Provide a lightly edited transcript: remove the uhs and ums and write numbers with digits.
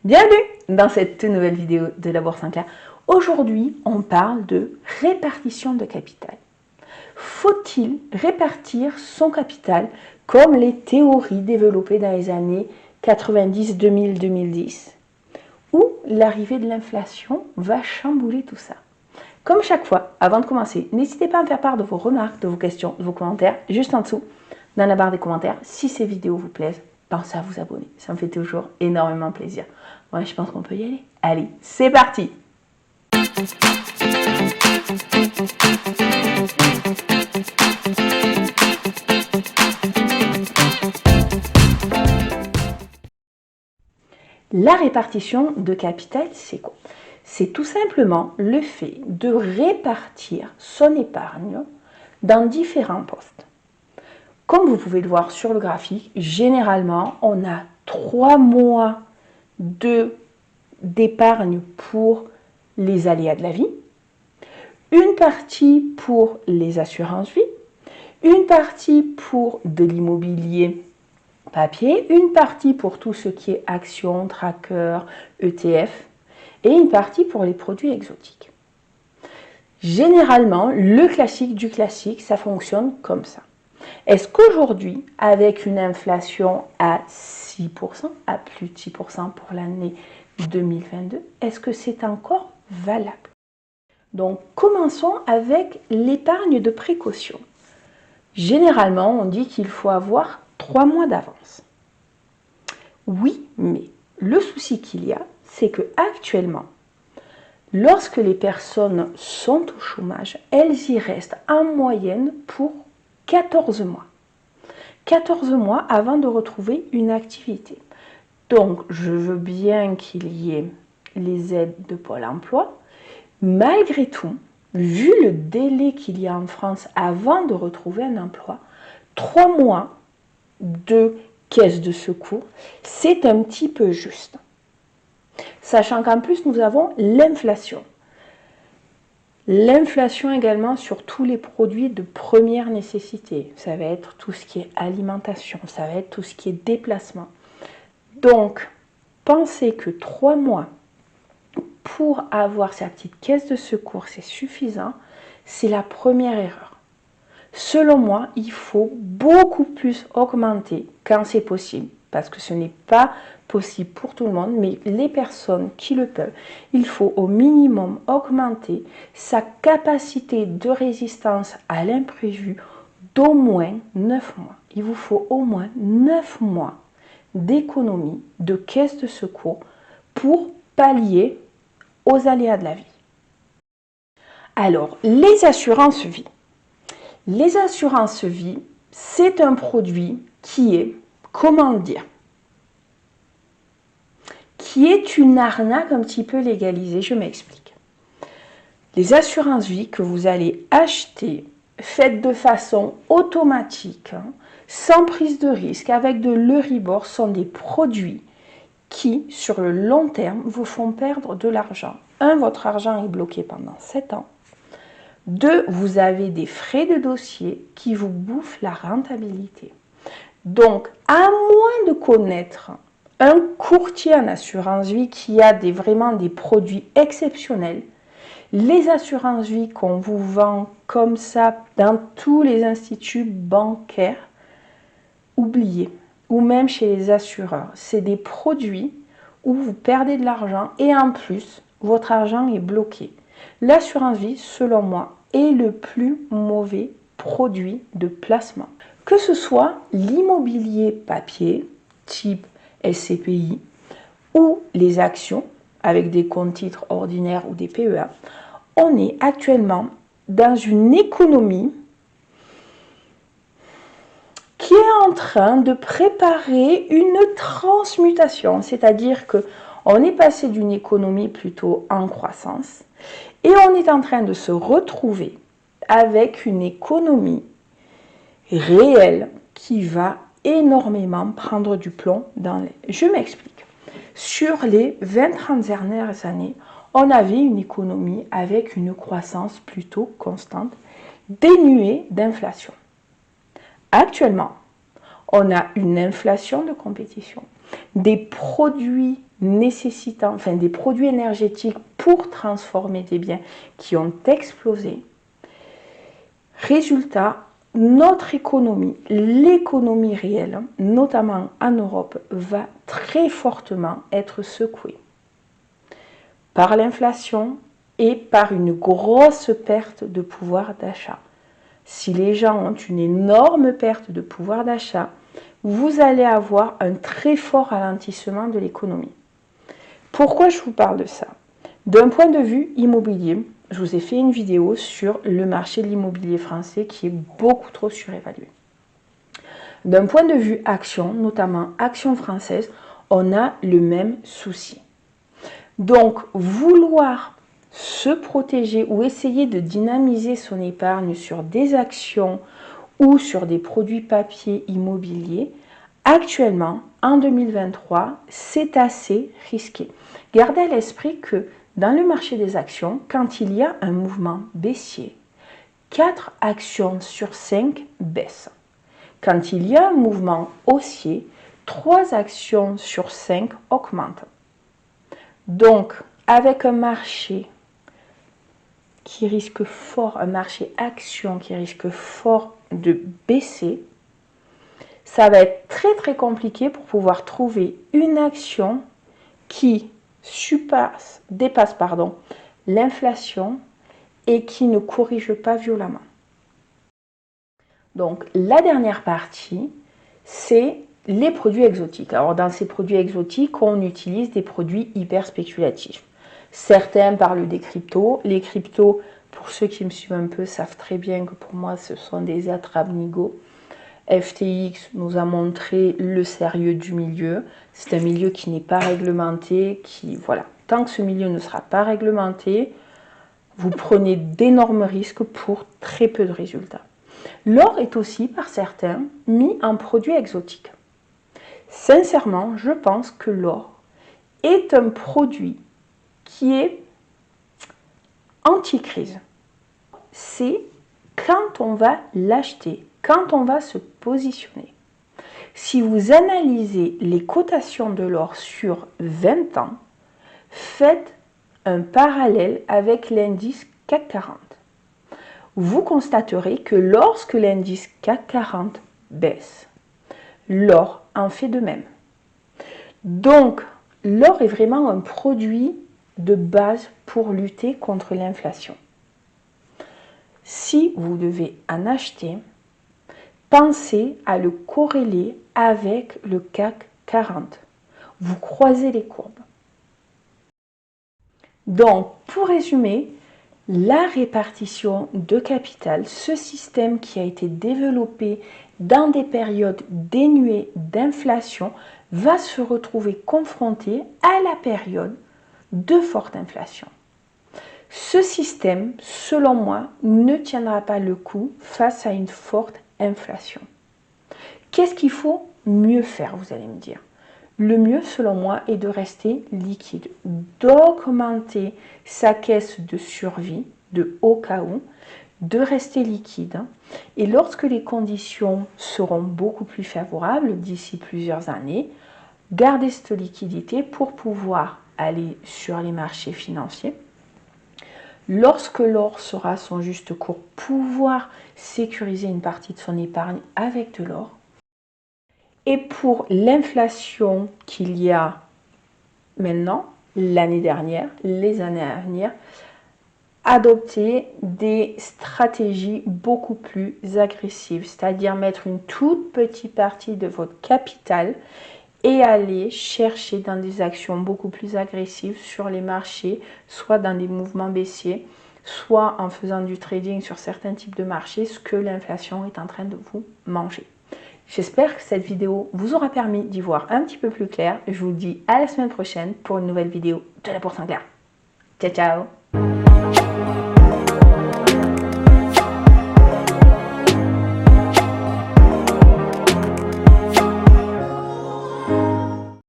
Bienvenue dans cette nouvelle vidéo de la Bourse Sinclair. Aujourd'hui, on parle de répartition de capital. Faut-il répartir son capital comme les théories développées dans les années 90, 2000, 2010 ou l'arrivée de l'inflation va chambouler tout ça? Comme chaque fois, avant de commencer, n'hésitez pas à me faire part de vos remarques, de vos questions, de vos commentaires, juste en dessous, dans la barre des commentaires. Si ces vidéos vous plaisent, pensez à vous abonner. Ça me fait toujours énormément plaisir. Ouais, je pense qu'on peut y aller. Allez, c'est parti! La répartition de capital, c'est quoi? C'est tout simplement le fait de répartir son épargne dans différents postes. Comme vous pouvez le voir sur le graphique, généralement, on a 3 mois d'épargne pour les aléas de la vie, une partie pour les assurances vie, une partie pour de l'immobilier papier, une partie pour tout ce qui est actions, trackers, ETF et une partie pour les produits exotiques. Généralement, le classique du classique, ça fonctionne comme ça. Est-ce qu'aujourd'hui, avec une inflation à 6%, à plus de 6% pour l'année 2022, est-ce que c'est encore valable? Donc, commençons avec l'épargne de précaution. Généralement, on dit qu'il faut avoir 3 mois d'avance. Oui, mais le souci qu'il y a, c'est que actuellement, lorsque les personnes sont au chômage, elles y restent en moyenne pour 14 mois. 14 mois avant de retrouver une activité. Donc, je veux bien qu'il y ait les aides de Pôle emploi. Malgré tout, vu le délai qu'il y a en France avant de retrouver un emploi, 3 mois de caisse de secours, c'est un petit peu juste. Sachant qu'en plus, nous avons l'inflation. L'inflation également sur tous les produits de première nécessité. Ça va être tout ce qui est alimentation, ça va être tout ce qui est déplacement. Donc, pensez que 3 mois pour avoir sa petite caisse de secours, c'est suffisant. C'est la première erreur. Selon moi, il faut beaucoup plus augmenter quand c'est possible, parce que ce n'est pas possible pour tout le monde, mais les personnes qui le peuvent, il faut au minimum augmenter sa capacité de résistance à l'imprévu d'au moins 9 mois. Il vous faut au moins 9 mois d'économie de caisse de secours pour pallier aux aléas de la vie. Alors, les assurances vie. Les assurances vie, c'est un produit qui est, comment dire, qui est une arnaque un petit peu légalisée. Je m'explique. Les assurances vie que vous allez acheter, faites de façon automatique, sans prise de risque, avec de l'Euribor, sont des produits qui, sur le long terme, vous font perdre de l'argent. 1, votre argent est bloqué pendant 7 ans. 2, vous avez des frais de dossier qui vous bouffent la rentabilité. Donc, à moins de connaître un courtier en assurance vie qui a vraiment des produits exceptionnels, les assurances vie qu'on vous vend comme ça dans tous les instituts bancaires, oubliez. Ou même chez les assureurs. C'est des produits où vous perdez de l'argent et en plus, votre argent est bloqué. L'assurance vie, selon moi, est le plus mauvais produit de placement. Que ce soit l'immobilier papier, type SCPI, ou les actions, avec des comptes titres ordinaires ou des PEA, on est actuellement dans une économie qui est en train de préparer une transmutation, c'est-à-dire qu'on est passé d'une économie plutôt en croissance et on est en train de se retrouver avec une économie réelle qui va énormément prendre du plomb dans les... Je m'explique. Sur les 20-30 dernières années, on avait une économie avec une croissance plutôt constante, dénuée d'inflation. Actuellement, on a une inflation de compétition. des produits nécessitant, enfin des produits énergétiques pour transformer des biens qui ont explosé. Résultat, notre économie, l'économie réelle, notamment en Europe, va très fortement être secouée par l'inflation et par une grosse perte de pouvoir d'achat. Si les gens ont une énorme perte de pouvoir d'achat, vous allez avoir un très fort ralentissement de l'économie. Pourquoi je vous parle de ça? D'un point de vue immobilier, je vous ai fait une vidéo sur le marché de l'immobilier français qui est beaucoup trop surévalué. D'un point de vue action, notamment action française, on a le même souci. Donc, vouloir se protéger ou essayer de dynamiser son épargne sur des actions ou sur des produits papier immobiliers, actuellement, en 2023, c'est assez risqué. Gardez à l'esprit que dans le marché des actions, quand il y a un mouvement baissier, 4 actions sur 5 baissent. Quand il y a un mouvement haussier, 3 actions sur 5 augmentent. Donc, avec un marché qui risque fort, un marché action qui risque fort de baisser, ça va être très très compliqué pour pouvoir trouver une action qui dépasse l'inflation et qui ne corrige pas violemment. Donc la dernière partie, c'est les produits exotiques. Alors dans ces produits exotiques, on utilise des produits hyper spéculatifs. Certains parlent des cryptos. Les cryptos, pour ceux qui me suivent un peu, savent très bien que pour moi, ce sont des attrape-nigots. FTX nous a montré le sérieux du milieu. C'est un milieu qui n'est pas réglementé, voilà. Tant que ce milieu ne sera pas réglementé, vous prenez d'énormes risques pour très peu de résultats. L'or est aussi, par certains, mis en produit exotique. Sincèrement, je pense que l'or est un produit qui est anti-crise. C'est quand on va l'acheter, quand on va se positionner. Si vous analysez les cotations de l'or sur 20 ans, faites un parallèle avec l'indice CAC 40. Vous constaterez que lorsque l'indice CAC 40 baisse, l'or en fait de même. Donc, l'or est vraiment un produit de base pour lutter contre l'inflation. Si vous devez en acheter, pensez à le corréler avec le CAC 40. Vous croisez les courbes. Donc, pour résumer, la répartition de capital, ce système qui a été développé dans des périodes dénuées d'inflation, va se retrouver confronté à la période de forte inflation. Ce système, selon moi, ne tiendra pas le coup face à une forte inflation. Qu'est-ce qu'il faut mieux faire, vous allez me dire? Le mieux, selon moi, est de rester liquide, d'augmenter sa caisse de survie, de au cas où, de rester liquide. Et lorsque les conditions seront beaucoup plus favorables d'ici plusieurs années, garder cette liquidité pour pouvoir aller sur les marchés financiers. Lorsque l'or sera à son juste cours, pouvoir sécuriser une partie de son épargne avec de l'or. Et pour l'inflation qu'il y a maintenant, l'année dernière, les années à venir, adopter des stratégies beaucoup plus agressives, c'est-à-dire mettre une toute petite partie de votre capital et aller chercher dans des actions beaucoup plus agressives sur les marchés, soit dans des mouvements baissiers, soit en faisant du trading sur certains types de marchés, ce que l'inflation est en train de vous manger. J'espère que cette vidéo vous aura permis d'y voir un petit peu plus clair. Je vous dis à la semaine prochaine pour une nouvelle vidéo de la Bourse en clair. Ciao, ciao!